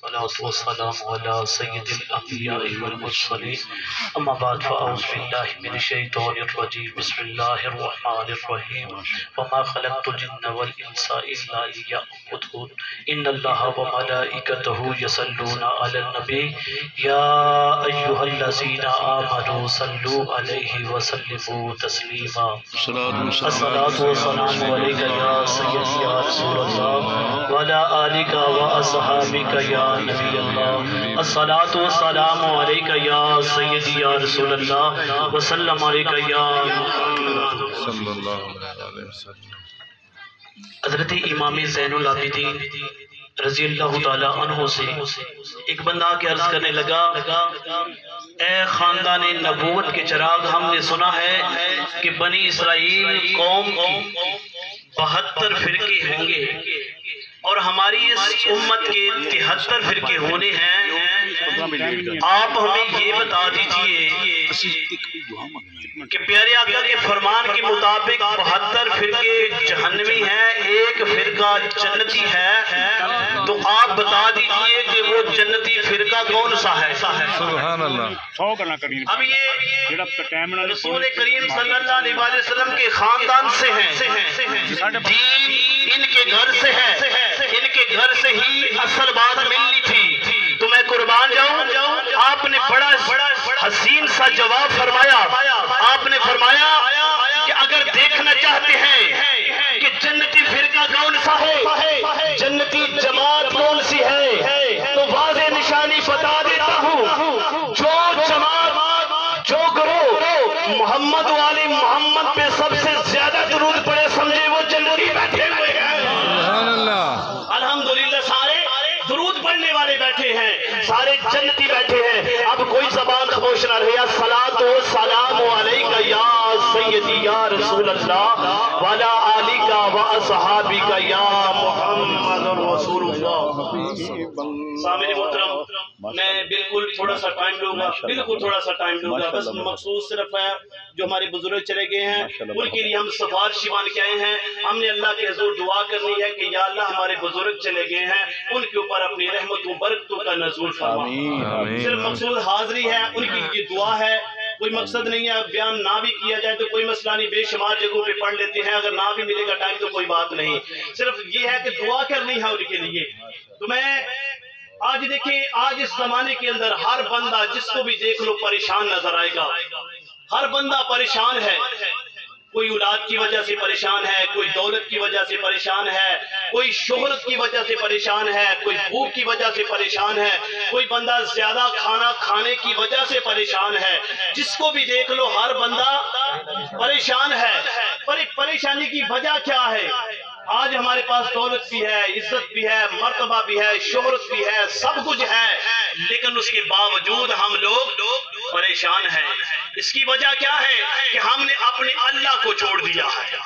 الصلاة والسلام على سيد الأنبياء والمرسلين أما بعد فأعوذ بالله من الشيطان الرجيم بسم الله الرحمن الرحيم وما خلقت الجن والإنس إلا ليعبدون إن الله وملائكته يصلون على النبي يا أيها الذين آمنوا صلوا عليه وسلموا تسليما الصلاة والسلام عليك يا سيدي يا رسول الله وعلى آلك وأصحابك يا نبی اللہ الصلاة والسلام علیکہ یا سیدی یا رسول اللہ وسلم علیکہ یا صلی اللہ علیہ وسلم۔ حضرت امام زین العابدین رضی اللہ تعالی عنہ سے ایک بندہ کے عرض کرنے لگا، اے خاندان نبوت کے چراغ، ہم نے سنا ہے کہ بنی اسرائیل قوم کی 72 فرقے ہوں گے اور ہماری اس امت کے 73 فرقے ہونے ہیں، آپ ہمیں یہ بتا دیجئے کہ پیارے آقا کے فرمان کے مطابق 72 فرقے جہنمی ہیں، ایک فرقہ جنتی ہے، تو آپ بتا دیجئے کہ وہ جنتی فرقہ کون سا ہے؟ سبحان اللہ۔ اب یہ رسول کریم صلی اللہ علیہ وسلم کے خاندان سے ہیں، دین ان کے گھر سے ہے، ان کے گھر سے ہی اصل بات ملنی تھی، تو میں قربان جاؤں۔ آپ نے بڑا حسین سا جواب فرمایا، آپ نے فرمایا کہ اگر دیکھنا چاہتے ہیں کہ جنتی فرقہ کون سا ہے، جنتی جماعت کون سی ہے، تو واضح نشانی بتا دیتا ہوں، جو جماعت جو گروہ محمد والے محمد پہ سب سے زیادہ درود پڑے سمجھے وہ جنتی بیٹھے ہوئے ہیں۔ الحمدللہ سارے درود پڑھنے والے بیٹھے ہیں، سارے جنتی بیٹھے ہیں۔ اب کوئی زبان خاموش نہ رہے۔ الصلاۃ والسلام علیکہ یا سیدی یا رسول اللہ وعلی آلک واصحابک یا محمد رسول اللہ۔ سامعین محترم، میں بالکل تھوڑا سا ٹائم لوں گا، بالکل تھوڑا سا ٹائم لوں گا، بس مخصوص صرف ہے جو ہمارے بزرگ چلے گئے ہیں ان کے لیے ہم سفارش مان کے آئے ہیں۔ ہم نے اللہ کے حضور دعا کرنی ہے کہ یا اللہ ہمارے بزرگ چلے گئے ہیں، ان کے اوپر اپنی رحمتوں برکتوں کا نزول فرما۔ صرف مقصود حاضری ہے، ان کی یہ دعا ہے، کوئی مقصد نہیں ہے بیان نہ بھی کیا جائے تو کوئی مسئلہ نہیں، بے شمار جگہوں پہ پڑھ لیتے ہیں، اگر نہ بھی ملے گا ٹائم تو کوئی بات نہیں، صرف یہ ہے کہ دعا کرنی ہے ان کے لیے۔ تو میں آج دیکھیں، آج اس زمانے کے اندر ہر بندہ جس کو بھی دیکھ لو پریشان نظر آئے گا، ہر بندہ پریشان ہے، کوئی اولاد کی وجہ سے پریشان ہے، کوئی دولت کی وجہ سے پریشان ہے، کوئی شہرت کی وجہ سے پریشان ہے، کوئی بھوک کی وجہ سے پریشان ہے، کوئی بندہ زیادہ کھانا کھانے کی وجہ سے پریشان ہے، جس کو بھی دیکھ لو ہر بندہ پریشان ہے۔ پریشانی کی وجہ کیا ہے؟ آج ہمارے پاس دولت بھی ہے، عزت بھی ہے، مرتبہ بھی ہے، شہرت بھی ہے، سب کچھ ہے، لیکن اس کے باوجود ہم لوگ پریشان ہیں۔ اس کی وجہ کیا ہے کہ ہم نے اپنے اللہ کو چھوڑ دیا ہے،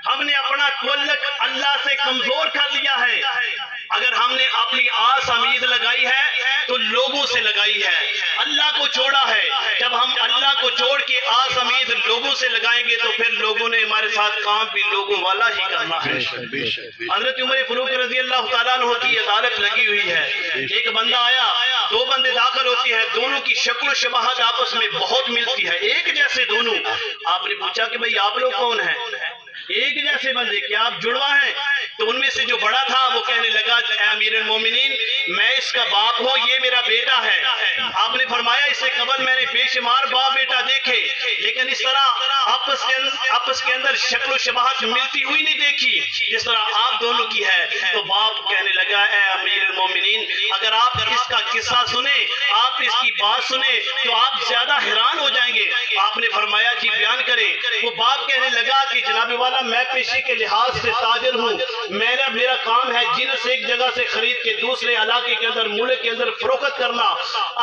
ہم نے اپنا تعلق اللہ سے کمزور کر لیا ہے۔ اگر ہم نے اپنی آس امید لگائی ہے تو لوگوں سے لگائی ہے، اللہ کو چھوڑا ہے۔ جب ہم اللہ کو چھوڑ کے آس امید لوگوں سے لگائیں گے تو پھر لوگوں نے ہمارے ساتھ کام بھی لوگوں والا ہی کرنا ہے۔ حضرت عمر فاروق رضی اللہ تعالیٰ عنہ کی عدالت لگی ہوئی ہے، ایک بندہ آیا، دو بندے داخل ہوتے ہیں، دونوں کی شکل و شباہت آپس میں بہت ملتی ہے، ایک جیسے دونوں۔ آپ نے پوچھا کہ بھئی آپ لوگ کون ہیں؟ ایک جیسے بندے، کیا آپ جڑوا ہیں؟ تو ان میں سے جو بڑا تھا وہ کہنے لگا، اے امیر المومنین میں اس کا باپ ہوں، یہ میرا بیٹا ہے۔ آپ نے فرمایا اس سے قبل میں نے بے شمار باپ بیٹا دیکھے، لیکن اس طرح آپس کے اندر شکل و شباہت ملتی ہوئی نہیں دیکھی جس طرح آپ دونوں کی ہے۔ تو باپ کہنے لگا، اے امیر المومنین اگر آپ اس کا قصہ سنیں، آپ اس کی بات سنیں تو آپ زیادہ حیران ہو جائیں گے۔ آپ نے فرمایا جی بیان کریں۔ وہ باپ کہنے لگا کہ جناب والا میں پیشے کے لحاظ سے تاجر ہوں، میرا کام ہے جنس ایک جگہ سے خرید کے دوسرے علاقے کے اندر ملک کے اندر فروخت کرنا۔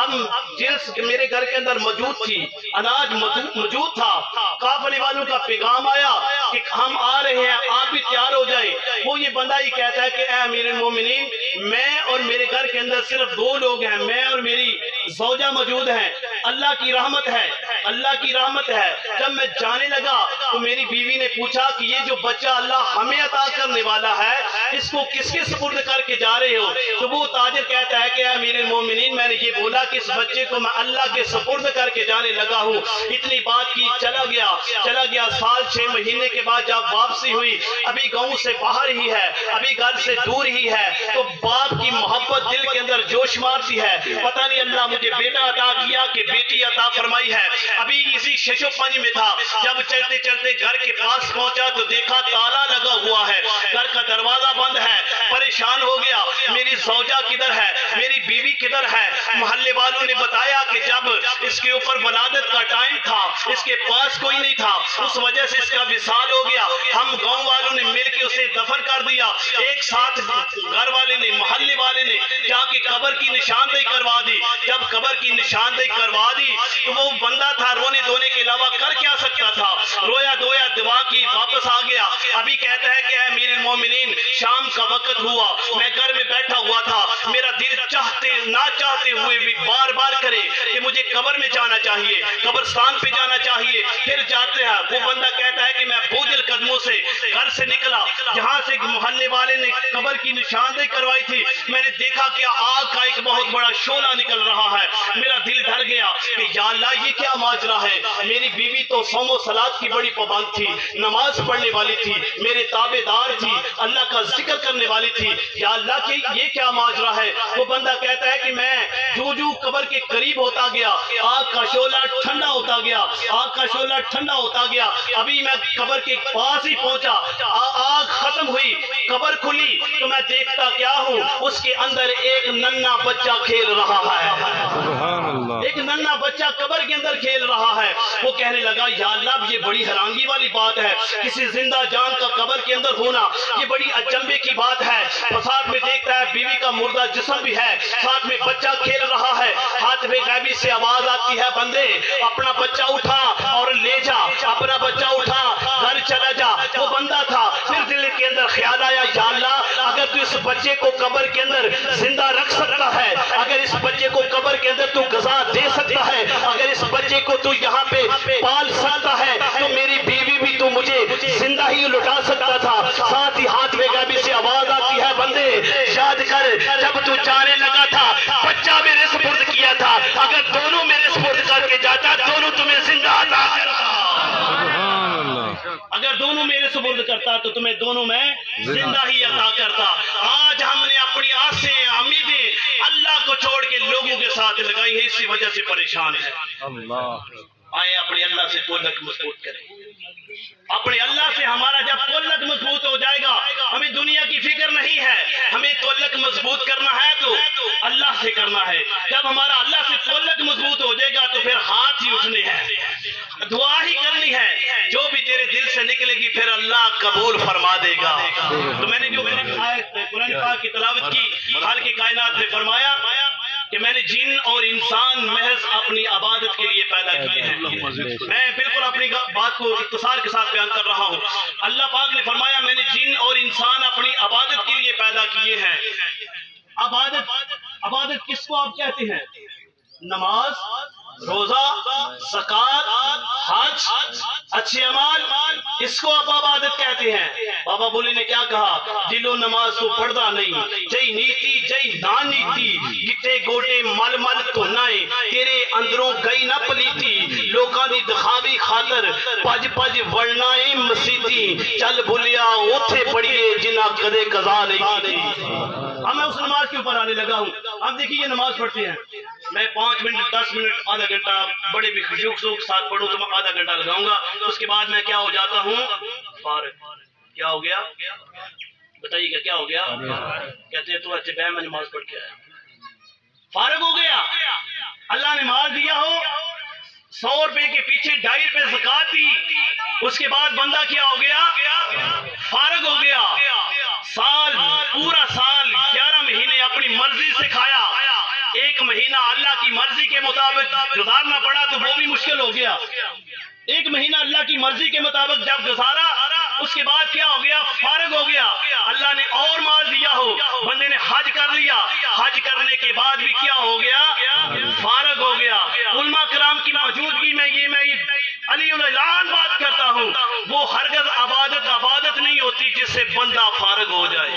اب جنس میرے گھر کے اندر موجود تھی، اناج موجود تھا، قافلے والوں کا پیغام آیا کہ ہم آ رہے ہیں، آپ بھی تیار ہو جائیں۔ وہ یہ بندہ ہی کہتا ہے کہ اے امیر المومنین میں اور میرے گھر کے اندر صرف 2 لوگ ہیں، میں اور میری زوجہ موجود ہیں، اللہ کی رحمت ہے۔ اللہ کی رحمت ہے۔ جب میں جانے لگا تو میری بیوی نے پوچھا کہ یہ جو بچہ اللہ ہمیں عطا کرنے والا ہے اس کو کس کے سپرد کر کے جا رہے ہو؟ تو وہ تاجر کہتا ہے کہ اے امیر المومنین میں نے یہ بولا کہ اس بچے کو میں اللہ کے سپرد کر کے جانے لگا ہوں۔ اتنی بات کی چلا گیا سال 6 مہینے کے بعد جب واپسی ہوئی، ابھی گاؤں سے باہر ہی ہے، ابھی گھر سے دور ہی ہے، تو باپ کی محبت دل کے اندر جوش مارتی ہے، پتہ نہیں اللہ مجھے بیٹا عطا کیا کہ بیٹی عطا فرمائی ہے۔ ابھی اسی ششو پنج میں تھا، جب چلتے چلتے گھر کے پاس پہنچا تو دیکھا تالا لگا ہوا ہے، گھر کا دروازہ بند ہے، پریشان ہو گیا، میری زوجہ کدھر ہے، میری بیوی کدھر ہے؟ محلے والوں نے بتایا کہ جب اس کے اوپر ولادت کا ٹائم تھا اس کے پاس کوئی نہیں تھا، اس وجہ سے اس کا وصال ہو گیا، ہم گاؤں والوں نے مل کے اسے دفن کر دیا۔ ایک ساتھ گھر والے نے، محلے والے نے جا کے قبر کی نشاندہی کروا دی۔ جب قبر کی نشاندہی کروا دی تو وہ بندہ تھا رونے دھونے کے علاوہ کر کیا سکتا تھا؟ رویا دھویا دعا کی واپس آ گیا۔ ابھی کہتا ہے کہ اے امیر المومنین شام کا وقت ہوا، میں گھر میں بیٹھا ہوا تھا، میرا دل چاہتے نہ چاہتے ہوئے بھی بار بار کرے کہ مجھے قبر میں جانا چاہیے، قبرستان پہ جانا چاہیے۔ پھر جاتے ہیں، وہ بندہ کہتا ہے کہ میں بوجھل قدموں سے گھر سے نکلا، جہاں سے محلے والے نے قبر کی نشاندہی کروائی تھی، میں نے دیکھا کہ آگ کا ایک بہت بڑا شعلہ نکل رہا ہے۔ میرا دل ڈر گیا کہ یا اللہ یہ کیا ماجرا ہے؟ میری بیوی تو صوم و صلاۃ کی بڑی پابند تھی، نماز پڑھنے والی تھی، میرے تابع دار تھی، اللہ کا ذکر کرنے والی تھی، یا اللہ کہ یہ کیا ماجرا ہے؟ وہ بندہ کہتا ہے کہ میں جو قبر کے قریب ہوتا گیا آگ کا شعلہ ٹھنڈا ہوتا گیا، آگ کا شعلہ ٹھنڈا ہوتا گیا، ابھی میں قبر کے پاس ہی پہنچا، آگ ختم ہوئی، قبر کھلی تو میں دیکھتا کیا ہوں، اس کے اندر ایک ننھا بچہ کھیل رہا ہے، ایک ننھا بچہ قبر کے اندر کھیل رہا ہے۔ وہ کہنے لگا یا اللہ یہ بڑی حیرانگی والی بات ہے، کسی زندہ جان کا قبر کے اندر ہونا یہ بڑی اچنبے کی بات ہے۔ ساتھ میں دیکھتا ہے بیوی کا مردہ جسم بھی ہے، ساتھ میں بچہ کھیل رہا ہے، ہاتھ میں غیبی سے آواز آتی ہے بندے اپنا بچہ اٹھا اور لے جا، اپنا بچہ اٹھا گھر چلا جا۔ وہ بندہ تھا، پھر دل کے اندر خیال آیا یا اللہ اگر تو اس بچے کو قبر کے اندر زندہ رکھ سکتا ہے، اگر اس بچے کو قبر کے اندر تو غذا دے سکتا ہے، اگر اس بچے کو تو یہاں پہ پال سکتا ہے تو میری بیوی بھی تو مجھے زندہ ہی لٹا سکتا تھا۔ ساتھ ہی ہاتھ میں غیبی سے آواز آتی ہے بندے یاد کر جب تو جانے لگا تھا بچہ میرے سپرد کیا تھا، اگر دونوں میرے سپرد کر کے جاتا دونوں تمہیں زندہ عطا کرتا، اگر دونوں میرے سپرد کرتا تو تمہیں دونوں میں زندہ ہی عطا کرتا۔ آج ہم نے اپنی آسیں امیدیں اللہ کو چھوڑ کے لوگوں کے ساتھ لگائی ہیں، اسی وجہ سے پریشان ہے۔ آئے اپنے اللہ سے تعلق مضبوط کریں، اپنے اللہ سے ہمارا جب تعلق مضبوط ہو جائے گا ہمیں دنیا کی فکر نہیں ہے، ہمیں تعلق مضبوط کرنا ہے تو اللہ سے کرنا ہے۔ جب ہمارا اللہ سے تعلق مضبوط ہو جائے گا تو پھر ہاتھ ہی اٹھنے ہیں، دعا ہی کرنی ہے، جو بھی تیرے دل سے نکلے گی پھر اللہ قبول فرما دے گا۔ تو میں نے جو قرآن پاک کی تلاوت کی، خالق کائنات نے فرمایا کہ میں نے جن اور انسان محض اپنی عبادت کے لیے پیدا کیے ہیں۔ میں بالکل اپنی بات کو اختصار کے ساتھ بیان کر رہا ہوں۔ اللہ پاک نے فرمایا میں نے جن اور انسان اپنی عبادت کے لیے پیدا کیے ہیں۔ عبادت کس کو آپ کہتے ہیں؟ نماز، روزہ، زکات، حج، اچھے اعمال، اس کو آپ عبادت کہتے ہیں۔ بابا بولی نے کیا کہا؟ دلو نماز تو پڑھدا نہیں، جئی نیتی جئی نا نیتی، گٹے گوٹے مل مل تو نائیں، تیرے اندروں گئی نہ پلیتی، لوکاں دی دکھاوی خاطر پج پج ورنائیں مسیتی، چل بھولیا اوتھے پڑھیے جنہ کدے قضا نہیں کی۔ اب میں اس نماز کے اوپر آنے لگا ہوں۔ اب دیکھیے یہ نماز پڑھتے ہیں، میں 5 منٹ 10 منٹ آدھا گھنٹہ بڑے بھی خشوع کے ساتھ پڑھوں تو میں آدھا گھنٹہ لگاؤں گا، اس کے بعد میں کیا ہو جاتا ہوں؟ فارغ۔ کیا ہو گیا؟ بتائیے گا کیا ہو گیا؟ کہتے ہیں تو اچھے بہن میں نماز پڑھ کے آیا، فارغ ہو گیا۔ اللہ نے مال دیا ہو، 100 روپے کے پیچھے 2.5 روپے زکات دی، اس کے بعد بندہ کیا ہو گیا؟ فارغ ہو گیا۔ سال پورا سال 11 مہینے اپنی مرضی سے کھایا، 1 مہینہ اللہ کی مرضی کے مطابق گزارنا پڑا تو وہ بھی مشکل ہو گیا۔ 1 مہینہ اللہ کی مرضی کے مطابق جب گزارا اس کے بعد کیا ہو گیا؟ فارغ ہو گیا، اللہ نے اور مال دیا ہو، بندے نے حج کر لیا، حج کرنے کے بعد بھی کیا ہو گیا؟ فارغ ہو گیا۔ علماء کرام کی موجودگی میں یہ علی الاعلان بات کرتا ہوں، وہ ہرگز عبادت نہیں ہوتی جس سے بندہ فارغ ہو جائے۔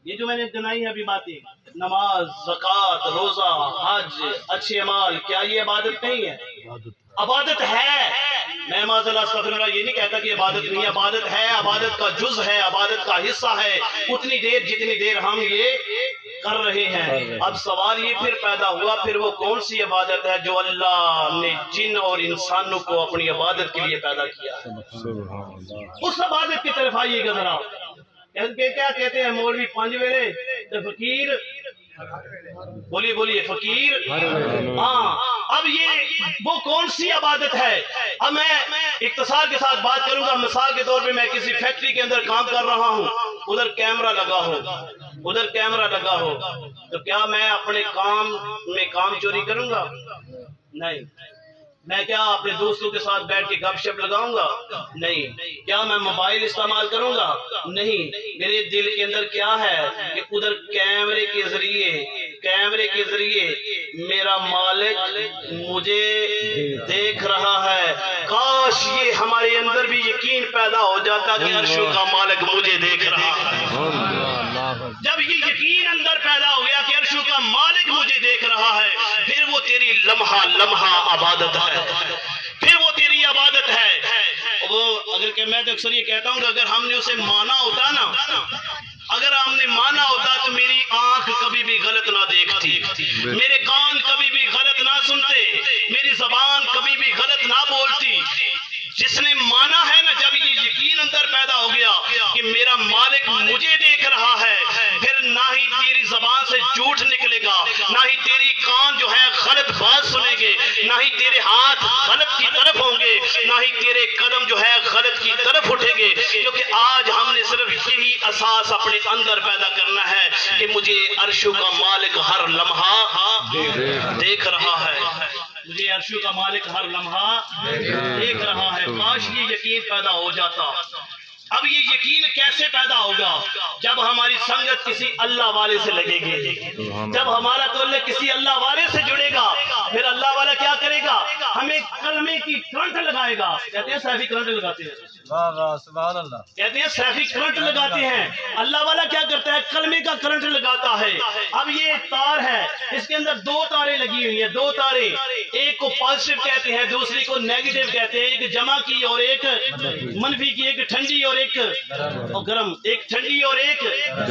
یہ جو میں نے گنائی ہے ابھی باتیں، نماز، زکوٰۃ، روزہ، حج، اچھے اعمال، کیا یہ عبادت نہیں ہے؟ عبادت ہے۔ میں معاذ اللہ استغفر اللہ یہ نہیں کہتا کہ عبادت نہیں ہے، عبادت ہے، عبادت کا جز ہے، عبادت کا حصہ ہے، اتنی دیر جتنی دیر ہم یہ کر رہے ہیں۔ اب سوال یہ پھر پیدا ہوا، پھر وہ کون سی عبادت ہے جو اللہ نے جن اور انسانوں کو اپنی عبادت کے لیے پیدا کیا ہے؟ اس عبادت کی طرف آئیے گا ذرا۔ کیا کہتے ہیں مولوی پانچ ویلے فقیر، بولیے فقیر، ہاں۔ اب یہ وہ کون سی عبادت ہے؟ اب میں اختصار کے ساتھ بات کروں گا۔ مثال کے طور پہ میں کسی فیکٹری کے اندر کام کر رہا ہوں، ادھر کیمرہ لگا ہو، تو کیا میں اپنے کام میں کام چوری کروں گا؟ نہیں۔ میں کیا اپنے دوستوں کے ساتھ بیٹھ کے گپ شپ لگاؤں گا؟ نہیں۔ کیا میں موبائل استعمال کروں گا؟ نہیں۔ میرے دل کے اندر کیا ہے کہ ادھر کیمرے کے ذریعے میرا مالک مجھے دیکھ رہا ہے۔ کاش یہ ہمارے اندر بھی یقین پیدا ہو جاتا کہ عرشوں کا مالک مجھے دیکھ رہا ہے۔ جب یہ یقین اندر پیدا ہو گیا کہ عرشوں کا مالک مجھے دیکھ رہا ہے، پھر وہ تیری لمحہ عبادت ہے، پھر وہ تیری عبادت ہے۔ وہ اگر کہ میں تو اکثر یہ کہتا ہوں کہ اگر ہم نے اسے مانا ہوتا نا، اگر ہم نے مانا ہوتا تو میری آنکھ کبھی بھی غلط نہ دیکھتی، میرے کان کبھی بھی غلط نہ سنتے، میری زبان کبھی بھی غلط نہ بولتی۔ جس نے مانا ہے نا، جب یہ یقین اندر پیدا ہو گیا کہ میرا مالک مجھے دیکھ رہا ہے، پھر نہ ہی تیری زبان سے جھوٹ نکلے گا، نہ ہی تیری کان جو ہے غلط بات سنیں گے، نہ ہی تیرے ہاتھ غلط کی طرف ہوں گے، نہ ہی تیرے قدم جو ہے غلط کی طرف اٹھیں گے۔ کیونکہ آج ہم نے صرف یہی اساس اپنے اندر پیدا کرنا ہے کہ مجھے عرشوں کا مالک ہر لمحہ دیکھ رہا ہے، مجھے عرشوں کا مالک ہر لمحہ دیکھ رہا ہے۔ کاش یہ یقین پیدا ہو جاتا۔ اب یہ یقین کیسے پیدا ہوگا؟ جب ہماری سنگت کسی اللہ والے سے لگے گی، جب ہمارا تعلق کسی اللہ والے سے جڑے گا، پھر اللہ والا کیا کرے گا؟ ہمیں کلمے کی کرنٹ لگائے گا۔ کہتے ہیں سیفی کرنٹ لگاتے ہیں، سبحان اللہ، کہتے ہیں سیفی کرنٹ لگاتے ہیں۔ اللہ والا کیا کرتا ہے؟ کلمے کا کرنٹ لگاتا ہے۔ اب یہ تار ہے، اس کے اندر دو تاریں لگی ہوئی ہیں، دو تاریں، ایک کو پازیٹیو کہتے ہیں، دوسری کو نیگیٹو کہتے ہیں، ایک جمع کی اور ایک منفی کی، ایک ٹھنڈی اور ایک گرم، ایک ٹھنڈی اور ایک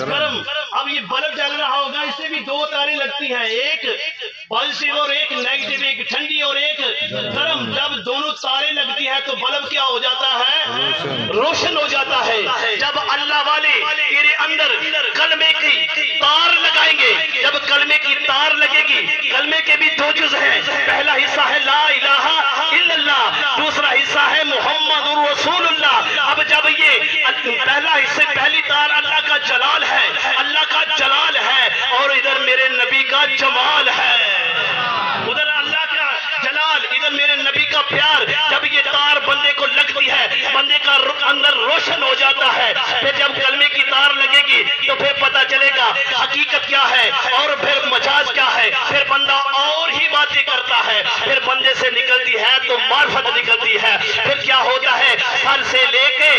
گرم۔ اب یہ بلب جل رہا ہوگا، اس سے بھی دو تاریں لگتی ہیں، ایک پازیٹیو اور ایک نیگیٹو، ایک ٹھنڈی اور ایک گرم۔ جب دونوں تاریں لگتی ہیں تو بلب کیا ہو جاتا ہے؟ روشن ہو جاتا ہے۔ جب اللہ والے تیرے اندر کلمے کی تار لگائیں گے، جب کلمے کی تار لگے گی، کلمے کے بھی دو جز ہیں، پہلا حصہ ہے لا الہ الا اللہ، دوسرا حصہ ہے محمد رسول اللہ۔ اب جب یہ پہلا حصہ، پہلی تار اللہ کا جلال ہے، اللہ کا جلال ہے، اور ادھر میرے نبی کا جمال ہے، ادھر اللہ کا جلال، ادھر میرے نبی کا پیار۔ جب یہ تار بندے کو لگتی ہے، بندے کا اندر روشن ہو جاتا ہے۔ پھر جب کلمے کی تار لگے گی تو پھر پتا چلے گا حقیقت کیا ہے اور پھر مجاز کیا ہے۔ پھر بندہ اور ہی باتیں کرتا ہے، پھر بندے سے نکلتی ہے تو معرفت نکلتی ہے۔ پھر کیا ہوتا ہے؟ سر سے لے کے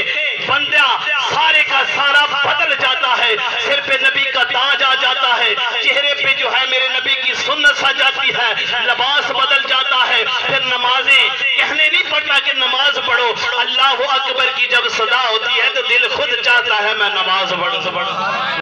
بندہ سارے کا سارا بدل جاتا ہے، سر پہ نبی کا تاج آ جاتا ہے، چہرے پہ جو ہے میرے نبی کی سنت آ جاتی ہے، لباس بدل جاتا ہے۔ پھر نمازیں کہنے نہیں پڑتا کہ نماز پڑھو، اللہ اکبر کی جب صدا ہوتی ہے تو دل خود چاہتا ہے میں نماز پڑھوں۔